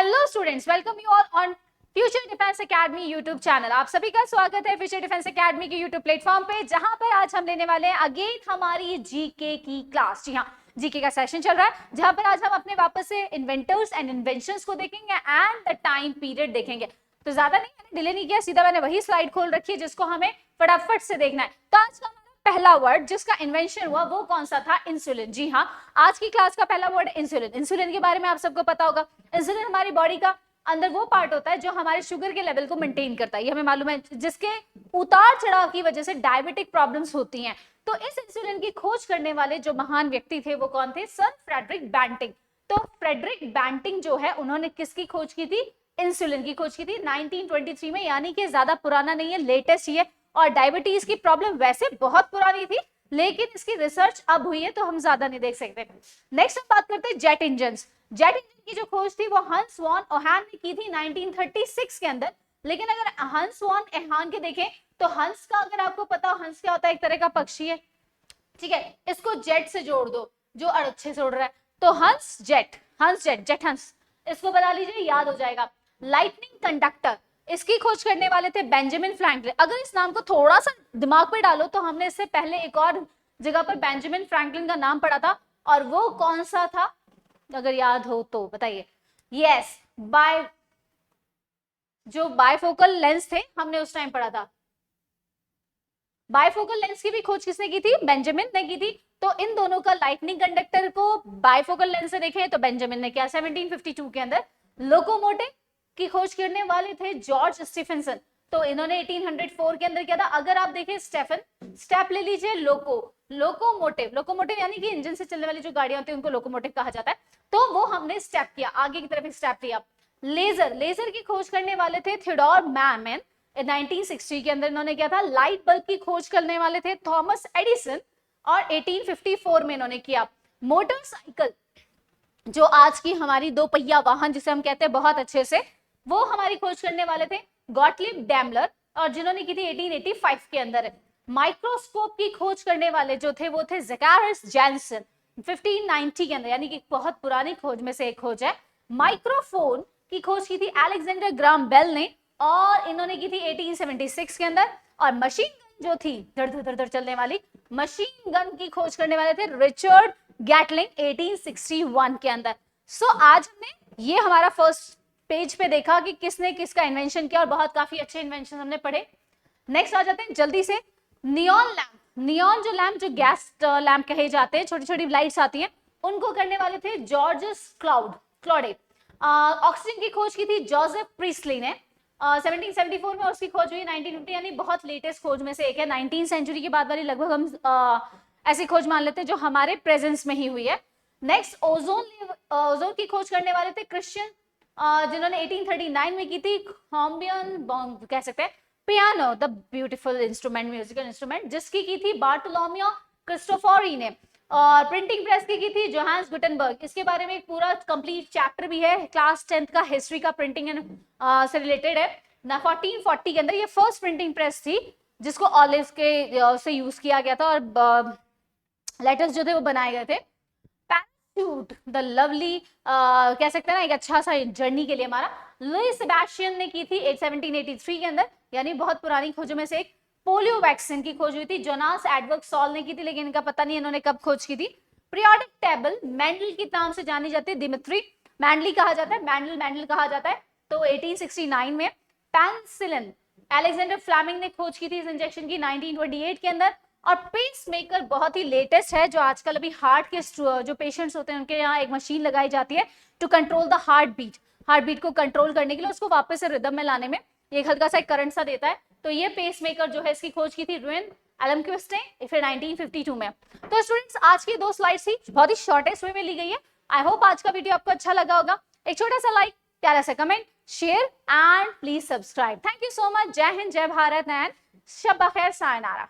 Hello students, welcome you all on future defence academy YouTube channel. आप सभी का स्वागत है फ्यूचर डिफेंस एकेडमी के यूट्यूब प्लेटफॉर्म पे, जहां पर आज हम लेने वाले हैं अगेन हमारी जीके की क्लास। जी हाँ, जीके का सेशन चल रहा है, जहां पर आज हम अपने वापस से इन्वेंटर्स एंड इन्वेंशंस को देखेंगे एंड द टाइम पीरियड देखेंगे। तो ज्यादा नहीं, मैंने डिले नहीं किया, सीधा मैंने वही स्लाइड खोल रखी है जिसको हमें फटाफट से देखना है। तो आज का पहला वर्ड जिसका इन्वेंशन हुआ वो कौन सा था? इंसुलिन। जी हाँ, आज की क्लास का पहला वर्ड इंसुलिन। इंसुलिन के बारे में आप सबको पता होगा। इंसुलिन हमारी बॉडी का अंदर वो पार्ट होता है जो हमारे शुगर के लेवल को मेंटेन करता है, ये हमें मालूम है, जिसके उतार चढ़ाव की वजह से डायबिटिक प्रॉब्लम्स होती हैं। तो इस इंसुलिन की खोज करने वाले जो महान व्यक्ति थे वो कौन थे? Sir Frederick Banting. तो फ्रेडरिक बैंटिंग जो है, उन्होंने किसकी खोज की थी? इंसुलिन की खोज की थी 1923 में, यानी कि ज्यादा पुराना नहीं है, लेटेस्ट ही है। और डायबिटीज की प्रॉब्लम वैसे बहुत पुरानी थी, लेकिन इसकी रिसर्च अब हुई है तो हम ज्यादा नहीं देख सकते। नेक्स्ट हम बात करते हैं जेट इंजन। जेट इंजन की जो खोज थी वो हंस वॉन ओहान ने की थी 1936 के अंदर। लेकिन अगर हंस वॉन ओहान के देखें तो हंस का, अगर आपको पता हो हंस क्या होता है, एक तरह का पक्षी है, ठीक है। इसको जेट से जोड़ दो, जो अच्छे से उड़ रहा है, तो हंस जेट, हंस जेट, जेट हंस, इसको बता लीजिए, याद हो जाएगा। लाइटनिंग कंडक्टर, इसकी खोज करने वाले थे बेंजामिन फ्रैंकलिन। अगर इस नाम को थोड़ा सा दिमाग पे डालो तो हमने इससे पहले एक और जगह पर बेंजामिन फ्रैंकलिन का नाम पढ़ा था, और वो कौन सा था अगर याद हो तो बताइए। यस, जो बायफोकल लेंस थे हमने उस टाइम पढ़ा था। बायफोकल लेंस की भी खोज किसने की थी? बेंजामिन ने की थी। तो इन दोनों का, लाइटनिंग कंडक्टर को बायफोकल लेंस से देखें तो बेंजामिन ने किया 1752 के अंदर। लोकोमोटिव की खोज करने वाले थे जॉर्ज स्टीफेंसन, तो इन्होंने 1804 के अंदर किया था। अगर आप देखें स्टेफन, स्टेप ले लीजिए, लोकोमोटिव, लोकोमोटिव यानी कि इंजन से चलने वाली जो गाड़ियां होती है उनको लोकोमोटिव कहा जाता है, तो वो हमने स्टेप किया, आगे की तरफ एक स्टेप लिया। लेजर, लेजर की खोज करने वाले थे थियोडोर मैमन, 1960 के अंदर इन्होंने किया था। लाइट बल्ब की खोज करने वाले थे थॉमस एडिसन, और 1854 में इन्होंने किया। मोटरसाइकिल, जो आज की हमारी दो पहिया वाहन जिसे हम कहते हैं बहुत अच्छे से, वो हमारी खोज करने वाले थे गॉटलिब डैमलर, और जिन्होंने की थी 1885 के अंदर। माइक्रोस्कोप की खोज करने वाले जो थे वो थे ज़ेकारियास जैनसन, 1590 के अंदर, यानी कि बहुत पुरानी खोज में से एक खोज है। माइक्रोफोन की खोज की थी अलेक्जेंडर ग्राम बेल ने, और इन्होंने की थी 1876 के अंदर। और मशीन गन जो थी, धड़ धड़ धड़ चलने वाली मशीन गन की खोज करने वाले थे रिचर्ड गैटलिंग, 1861 के अंदर। सो आज हमने ये हमारा फर्स्ट पेज पे देखा कि किसने किसका इन्वेंशन किया, और बहुत काफी अच्छे इन्वेंशन हमने पढ़े। नेक्स्ट आ जाते हैं जल्दी से, नियॉन लैम्प। नियॉन जो लैम्प, जो गैस लैम्प कहे जाते हैं, छोटी छोटी लाइट्स आती हैं, उनको करने वाले थे जॉर्जस क्लॉडे। ऑक्सीजन की खोज की थी जोसेफ प्रीस्टली ने 1774 में, उसकी खोज हुई 1950, यानी बहुत लेटेस्ट खोज में से एक है। 19वीं सेंचुरी के बाद वाली लगभग हम ऐसी खोज मान लेते हैं जो हमारे प्रेजेंस में ही हुई है। नेक्स्ट ओजोन की खोज करने वाले थे क्रिश्चियन, जिन्होंने 1839 में की थी। कह सकते हैं piano, the beautiful instrument, musical instrument, जिसकी की थी बार्टोलोमियो क्रिस्टोफोरी ने। और प्रिंटिंग प्रेस की थी जोहान्स गुटेनबर्ग। इसके बारे में एक पूरा कंप्लीट चैप्टर भी है क्लास 10th का, हिस्ट्री का, प्रिंटिंग एंड से रिलेटेड है ना। 1440 के अंदर ये फर्स्ट प्रिंटिंग प्रेस थी जिसको ऑलिव के से यूज किया गया था, और लेटर्स जो थे वो बनाए गए थे। पैराशूट, द लवली, कह सकते हैं ना, एक अच्छा सा जर्नी के लिए हमारा। लुई सेबेस्टियन ने की थी 1783 के अंदर, यानी बहुत पुरानी खोजों में से एक। पोलियो वैक्सीन की खोज हुई थी जोनास एडवर्ड सॉल ने की थी, लेकिन इनका पता नहीं इन्होंने कब खोज की थी। पीरियोडिक टेबल, मैंडल के नाम से जानी जाती है, दिमित्री मैंडली कहा जाता है, मैंडल कहा जाता है, तो 1869 में। पेनिसिलिन, अलेक्जेंडर फ्लेमिंग ने खोज की थी इस इंजेक्शन की 1928 के अंदर। और पेस मेकर बहुत ही लेटेस्ट है, जो आजकल अभी हार्ट के जो पेशेंट्स होते हैं उनके यहाँ एक मशीन लगाई जाती है to control the heartbeat को कंट्रोल करने के लिए, उसको वापस से रिदम में लाने में एक हल्का सा करंट सा देता है। तो ये पेस मेकर जो है, इसकी खोज की थी रुइन एलमक्विस्ट ने फिर 1952 में। तो स्टूडेंट्स, आज की दो स्लाइड्स थी, बहुत ही शॉर्टेस्ट वे में ली गई है। आई होप आज का वीडियो आपको अच्छा लगा होगा। एक छोटा सा लाइक, प्यारा सा comment, share and please subscribe. Thank you so much. जय हिंद, जय भारत एंड शब बखैर, सायनारा।